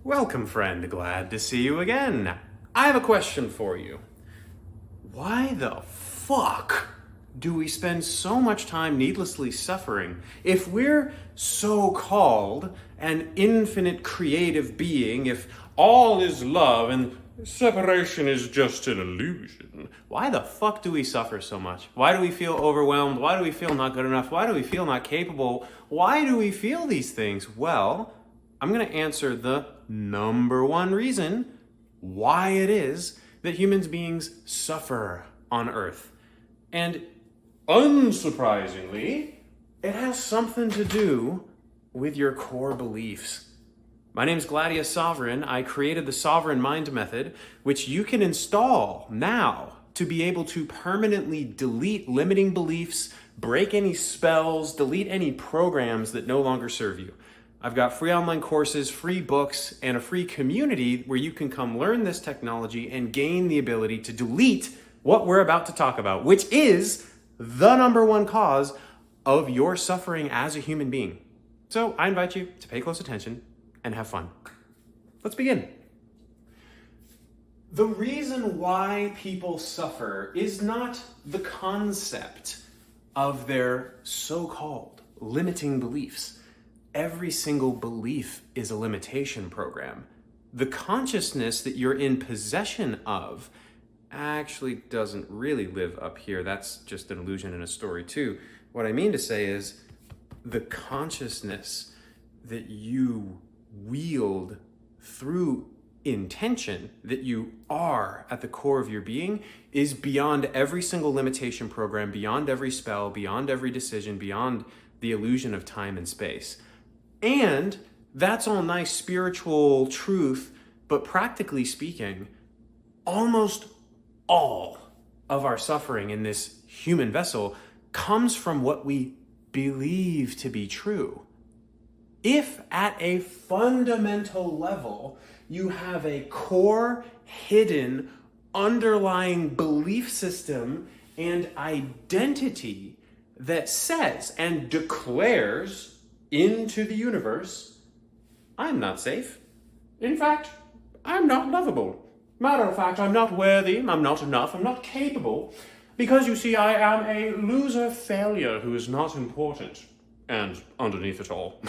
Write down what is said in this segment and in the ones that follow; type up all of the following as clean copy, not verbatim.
Welcome, friend. Glad to see you again. I have a question for you. Why the fuck do we spend so much time needlessly suffering if we're so-called an infinite creative being, if all is love and separation is just an illusion? Why the fuck do we suffer so much? Why do we feel overwhelmed? Why do we feel not good enough? Why do we feel not capable? Why do we feel these things? Well, I'm going to answer the number one reason why it is that human beings suffer on Earth. And unsurprisingly, it has something to do with your core beliefs. My name is Gladius Sovereign. I created the Sovereign Mind Method, which you can install now to be able to permanently delete limiting beliefs, break any spells, delete any programs that no longer serve you. I've got free online courses, free books, and a free community where you can come learn this technology and gain the ability to delete what we're about to talk about, which is the number one cause of your suffering as a human being. So I invite you to pay close attention and have fun. Let's begin. The reason why people suffer is not the concept of their so-called limiting beliefs. Every single belief is a limitation program. The consciousness that you're in possession of actually doesn't really live up here. That's just an illusion and a story too. What I mean to say is the consciousness that you wield through intention, that you are at the core of your being, is beyond every single limitation program, beyond every spell, beyond every decision, beyond the illusion of time and space. And that's all nice spiritual truth, but practically speaking, almost all of our suffering in this human vessel comes from what we believe to be true. If at a fundamental level, you have a core, hidden, underlying belief system and identity that says and declares into the universe, I'm not safe. In fact, I'm not lovable. Matter of fact, I'm not worthy, I'm not enough, I'm not capable, because you see, I am a loser failure who is not important, and underneath it all,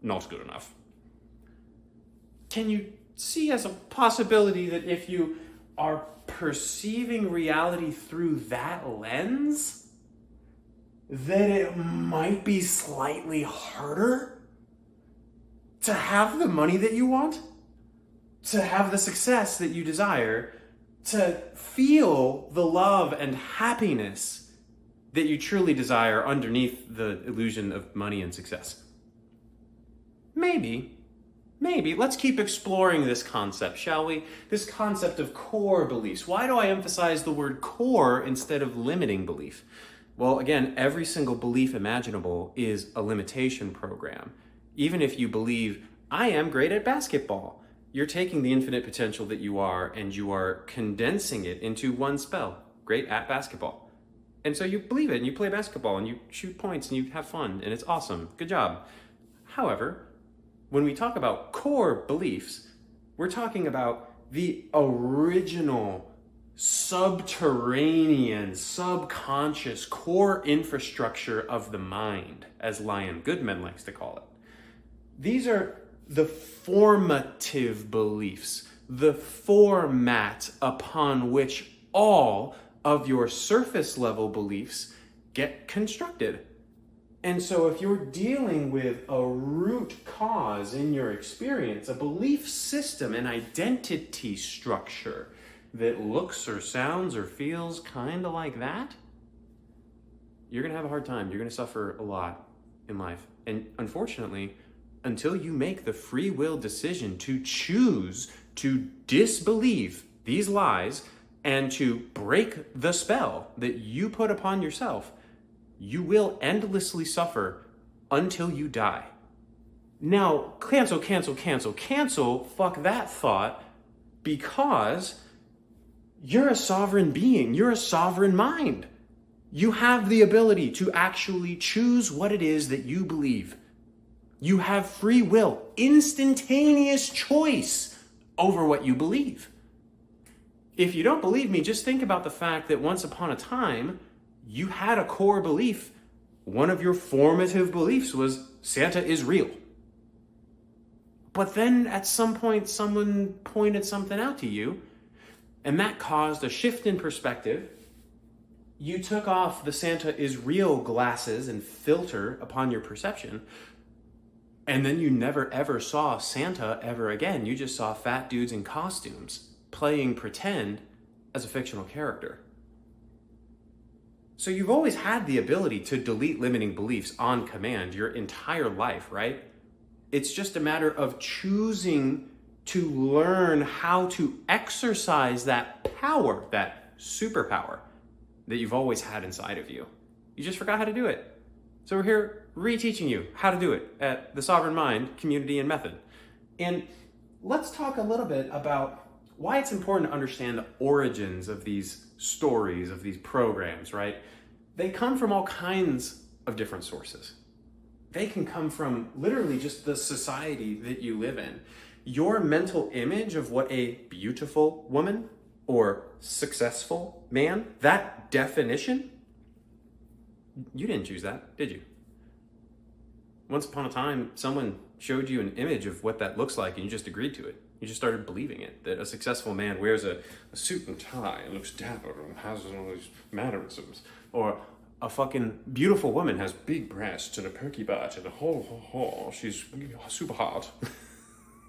not good enough. Can you see as a possibility that if you are perceiving reality through that lens, that it might be slightly harder to have the money that you want, to have the success that you desire, to feel the love and happiness that you truly desire underneath the illusion of money and success? Maybe, let's keep exploring this concept, shall we? This concept of core beliefs. Why do I emphasize the word core instead of limiting belief? Well, again, every single belief imaginable is a limitation program. Even if you believe, I am great at basketball, you're taking the infinite potential that you are and you are condensing it into one spell, great at basketball. And so you believe it and you play basketball and you shoot points and you have fun and it's awesome. Good job. However, when we talk about core beliefs, we're talking about the original subterranean, subconscious core infrastructure of the mind, as Lion Goodman likes to call it. These are the formative beliefs, the format upon which all of your surface level beliefs get constructed. And so if you're dealing with a root cause in your experience, a belief system, an identity structure that looks or sounds or feels kind of like that, you're going to have a hard time. You're going to suffer a lot in life. And unfortunately, until you make the free will decision to choose to disbelieve these lies and to break the spell that you put upon yourself, you will endlessly suffer until you die. Now, cancel, fuck that thought, because you're a sovereign being. You're a sovereign mind. You have the ability to actually choose what it is that you believe. You have free will, instantaneous choice over what you believe. If you don't believe me, just think about the fact that once upon a time, you had a core belief. One of your formative beliefs was Santa is real. But then at some point, someone pointed something out to you, and that caused a shift in perspective. You took off the Santa is real glasses and filter upon your perception, and then you never ever saw Santa ever again. You just saw fat dudes in costumes playing pretend as a fictional character. So you've always had the ability to delete limiting beliefs on command your entire life, right? It's just a matter of choosing to learn how to exercise that power, that superpower that you've always had inside of you. You just forgot how to do it. So we're here reteaching you how to do it at the Sovereign Mind Community and Method. And let's talk a little bit about why it's important to understand the origins of these stories, of these programs, right? They come from all kinds of different sources. They can come from literally just the society that you live in. Your mental image of what a beautiful woman or successful man, that definition, you didn't choose that, did you? Once upon a time, someone showed you an image of what that looks like and you just agreed to it. You just started believing it, that a successful man wears a suit and tie and looks dapper and has all these mannerisms. Or a fucking beautiful woman has big breasts and a perky butt and she's super hot.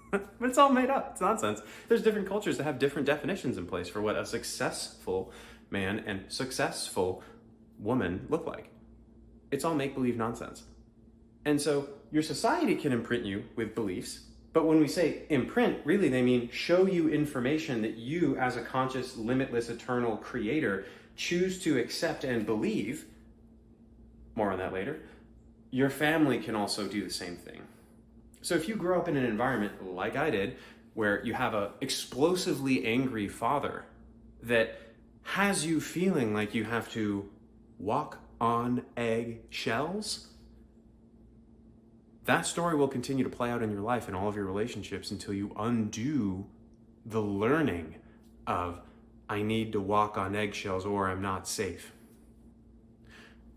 But it's all made up. It's nonsense. There's different cultures that have different definitions in place for what a successful man and successful woman look like. It's all make-believe nonsense. And so your society can imprint you with beliefs, but when we say imprint, really they mean show you information that you as a conscious, limitless, eternal creator choose to accept and believe. More on that later. Your family can also do the same thing. So if you grow up in an environment like I did, where you have an explosively angry father that has you feeling like you have to walk on eggshells, that story will continue to play out in your life and all of your relationships until you undo the learning of, I need to walk on eggshells or I'm not safe.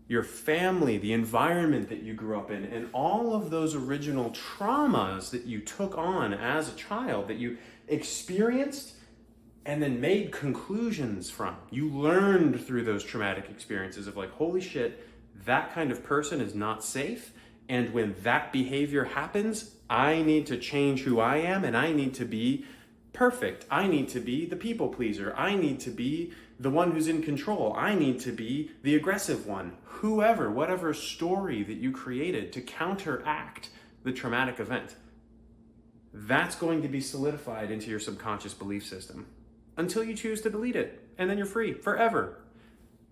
Your family, the environment that you grew up in, and all of those original traumas that you took on as a child, that you experienced and then made conclusions from. You learned through those traumatic experiences of like, holy shit, that kind of person is not safe. And when that behavior happens, I need to change who I am and I need to be perfect. I need to be the people pleaser. I need to be the one who's in control. I need to be the aggressive one. Whoever, whatever story that you created to counteract the traumatic event, that's going to be solidified into your subconscious belief system until you choose to delete it. And then you're free forever.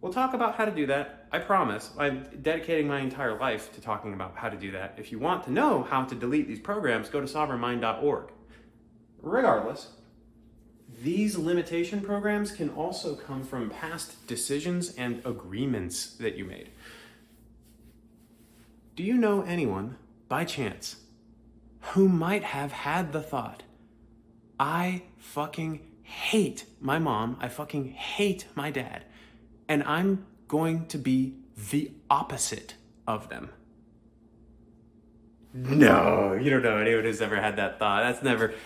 We'll talk about how to do that. I promise. I'm dedicating my entire life to talking about how to do that. If you want to know how to delete these programs, go to sovereignmind.org. Regardless, these limitation programs can also come from past decisions and agreements that you made. Do you know anyone, by chance, who might have had the thought, I fucking hate my mom, I fucking hate my dad, and I'm going to be the opposite of them? No, you don't know anyone who's ever had that thought.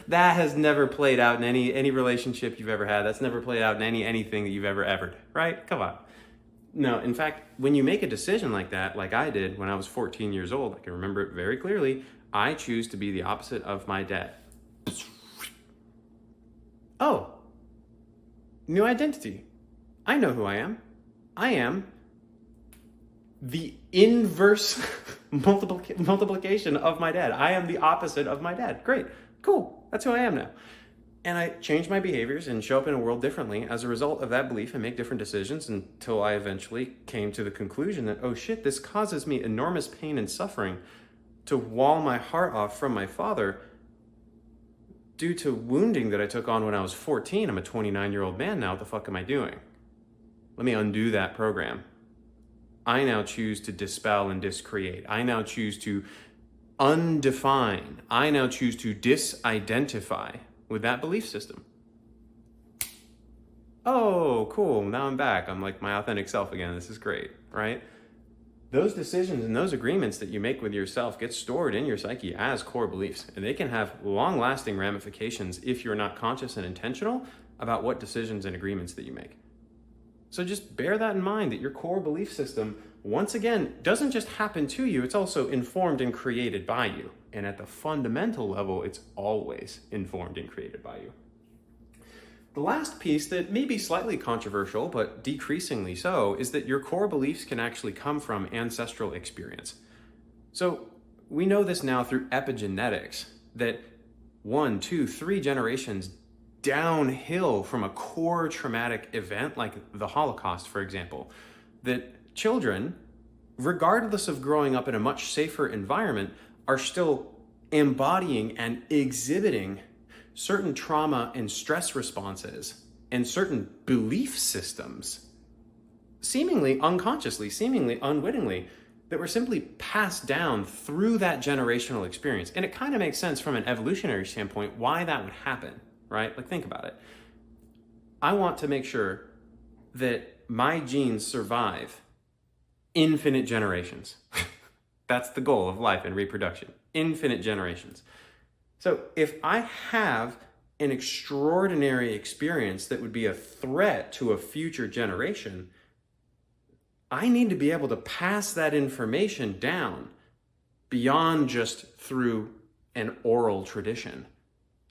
That has never played out in any relationship you've ever had. That's never played out in anything that you've ever evered, right? Come on. No, in fact, when you make a decision like that, like I did when I was 14 years old, I can remember it very clearly, I choose to be the opposite of my dad. Oh, new identity. I know who I am. I am the inverse multiplication of my dad. I am the opposite of my dad. Great, cool, that's who I am now. And I change my behaviors and show up in a world differently as a result of that belief and make different decisions until I eventually came to the conclusion that, oh shit, this causes me enormous pain and suffering to wall my heart off from my father due to wounding that I took on when I was 14. I'm a 29-year-old man now. What the fuck am I doing? Let me undo that program. I now choose to dispel and discreate. I now choose to undefine. I now choose to disidentify with that belief system. Oh, cool. Now I'm back. I'm like my authentic self again. This is great, right? Those decisions and those agreements that you make with yourself get stored in your psyche as core beliefs, and they can have long-lasting ramifications if you're not conscious and intentional about what decisions and agreements that you make. So just bear that in mind, that your core belief system, once again, doesn't just happen to you, it's also informed and created by you. And at the fundamental level, it's always informed and created by you. The last piece that may be slightly controversial, but decreasingly so, is that your core beliefs can actually come from ancestral experience. So we know this now through epigenetics, that 1, 2, 3 generations downhill from a core traumatic event like the Holocaust, for example, that children, regardless of growing up in a much safer environment, are still embodying and exhibiting certain trauma and stress responses and certain belief systems, seemingly unconsciously, seemingly unwittingly, that were simply passed down through that generational experience. And it kind of makes sense from an evolutionary standpoint why that would happen, right? Like, think about it. I want to make sure that my genes survive infinite generations. That's the goal of life and reproduction, infinite generations. So if I have an extraordinary experience that would be a threat to a future generation, I need to be able to pass that information down beyond just through an oral tradition.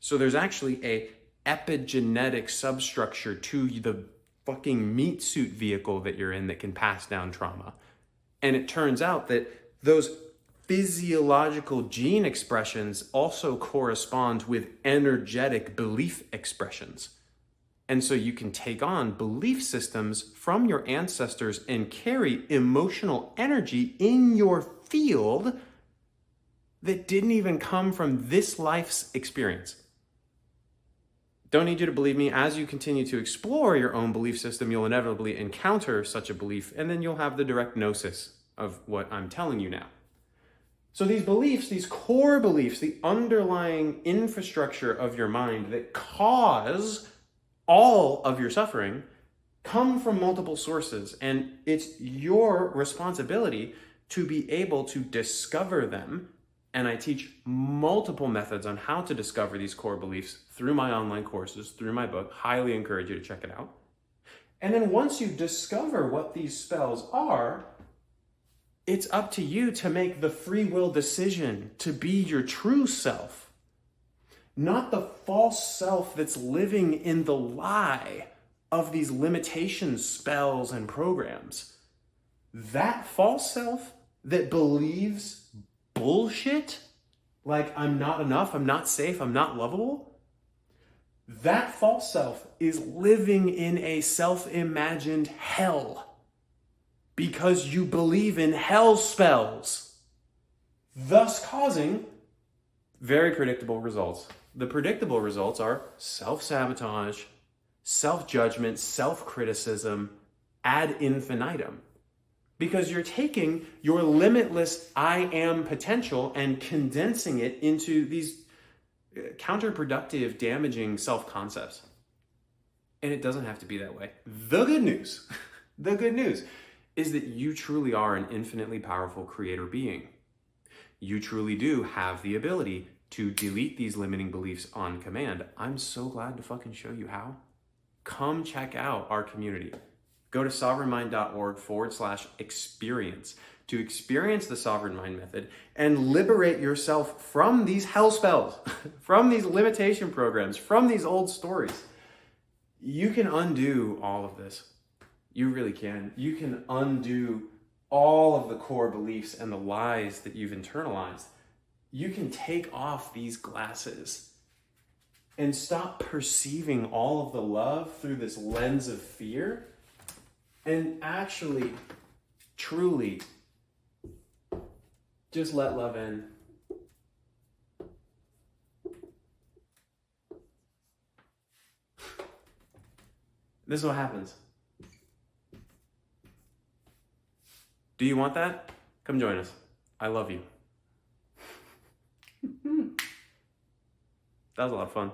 So there's actually a epigenetic substructure to the fucking meat suit vehicle that you're in that can pass down trauma. And it turns out that those physiological gene expressions also correspond with energetic belief expressions. And so you can take on belief systems from your ancestors and carry emotional energy in your field that didn't even come from this life's experience. Don't need you to believe me. As you continue to explore your own belief system, you'll inevitably encounter such a belief, and then you'll have the direct gnosis of what I'm telling you now. So these beliefs, these core beliefs, the underlying infrastructure of your mind that cause all of your suffering, come from multiple sources. And it's your responsibility to be able to discover them. And I teach multiple methods on how to discover these core beliefs through my online courses, through my book. Highly encourage you to check it out. And then once you discover what these spells are, it's up to you to make the free will decision to be your true self, not the false self that's living in the lie of these limitation spells and programs. That false self that believes bullshit, like I'm not enough, I'm not safe, I'm not lovable, that false self is living in a self-imagined hell. Because you believe in hell spells, thus causing very predictable results. The predictable results are self-sabotage, self-judgment, self-criticism ad infinitum. Because you're taking your limitless I am potential and condensing it into these counterproductive, damaging self-concepts. And it doesn't have to be that way. The good news is that you truly are an infinitely powerful creator being. You truly do have the ability to delete these limiting beliefs on command. I'm so glad to fucking show you how. Come check out our community. Go to sovereignmind.org/experience to experience the Sovereign Mind method and liberate yourself from these hell spells, from these limitation programs, from these old stories. You can undo all of this. You really can. You can undo all of the core beliefs and the lies that you've internalized. You can take off these glasses and stop perceiving all of the love through this lens of fear and actually, truly, just let love in. This is what happens. Do you want that? Come join us. I love you. That was a lot of fun.